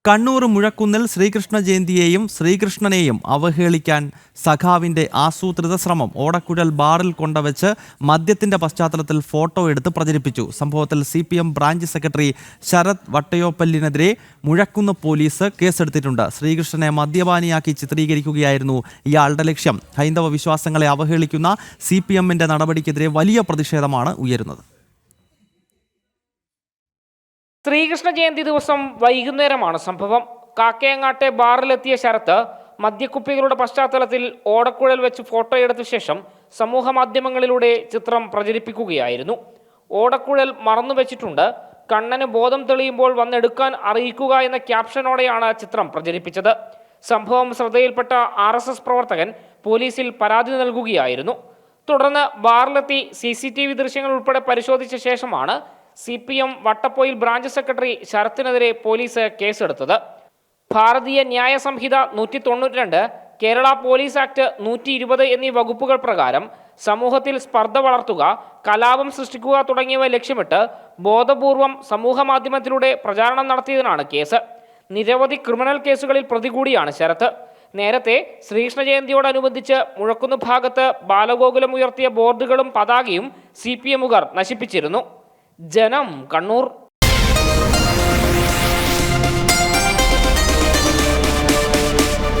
കണ്ണൂർ മുഴക്കുന്നിൽ ശ്രീകൃഷ്ണ ജയന്തിയെയും ശ്രീകൃഷ്ണനെയും അവഹേളിക്കാൻ സഖാവിന്റെ ആസൂത്രിത ശ്രമം ഓടക്കുഴൽ ബാറിൽ കൊണ്ടുവച്ച് മദ്യത്തിന്റെ പശ്ചാത്തലത്തിൽ ഫോട്ടോ എടുത്ത് പ്രചരിപ്പിച്ചു. സംഭവത്തിൽ CPM ബ്രാഞ്ച് സെക്രട്ടറി ശരത് വട്ടയോപ്പല്ലിനെതിരെ മുഴക്കുന്ന് പോലീസ് കേസെടുത്തിട്ടുണ്ട്. ശ്രീകൃഷ്ണനെ മദ്യപാനിയാക്കി ചിത്രീകരിക്കുകയായിരുന്നു ഇയാളുടെ ലക്ഷ്യം. ഹൈന്ദവ വിശ്വാസങ്ങളെ അവഹേളിക്കുന്ന CPMന്റെ നടപടിക്കെതിരെ വലിയ പ്രതിഷേധമാണ് ഉയരുന്നത്. ശ്രീകൃഷ്ണ ജയന്തി ദിവസം വൈകുന്നേരമാണ് സംഭവം. കാക്കയങ്ങാട്ടെ ബാറിലെത്തിയ ശരത്ത് മദ്യക്കുപ്പികളുടെ പശ്ചാത്തലത്തിൽ ഓടക്കുഴൽ വെച്ച് ഫോട്ടോ എടുത്ത ശേഷം സമൂഹ മാധ്യമങ്ങളിലൂടെ ചിത്രം പ്രചരിപ്പിക്കുകയായിരുന്നു. ഓടക്കുഴൽ മറന്നു വെച്ചിട്ടുണ്ട്, കണ്ണന് ബോധം തെളിയുമ്പോൾ വന്നെടുക്കാൻ അറിയിക്കുക എന്ന ക്യാപ്ഷനോടെയാണ് ചിത്രം പ്രചരിപ്പിച്ചത്. സംഭവം ശ്രദ്ധയിൽപ്പെട്ട RSS പ്രവർത്തകൻ പോലീസിൽ പരാതി നൽകുകയായിരുന്നു. തുടർന്ന് ബാറിലെത്തി CCTV ദൃശ്യങ്ങൾ ഉൾപ്പെടെ പരിശോധിച്ച ശേഷമാണ് CPM വട്ടപ്പോയിൽ ബ്രാഞ്ച് സെക്രട്ടറി ശരത്തിനെതിരെ പോലീസ് കേസെടുത്തത്. ഭാരതീയ ന്യായ സംഹിത 192, കേരള പോലീസ് ആക്ട് 120 എന്നീ വകുപ്പുകൾ പ്രകാരം സമൂഹത്തിൽ സ്പർദ്ധ വളർത്തുക, കലാപം സൃഷ്ടിക്കുക തുടങ്ങിയവ ലക്ഷ്യമിട്ട് ബോധപൂർവം സമൂഹ മാധ്യമത്തിലൂടെ പ്രചാരണം നടത്തിയതിനാണ് കേസ്. നിരവധി ക്രിമിനൽ കേസുകളിൽ പ്രതി കൂടിയാണ് ശരത്ത്. നേരത്തെ ശ്രീകൃഷ്ണ ജയന്തിയോടനുബന്ധിച്ച് മുഴക്കുന്ന് ഭാഗത്ത് ബാലഗോകുലം ഉയർത്തിയ ബോർഡുകളും പതാകയും CPMകാർ നശിപ്പിച്ചിരുന്നു. ജനം, കണ്ണൂർ.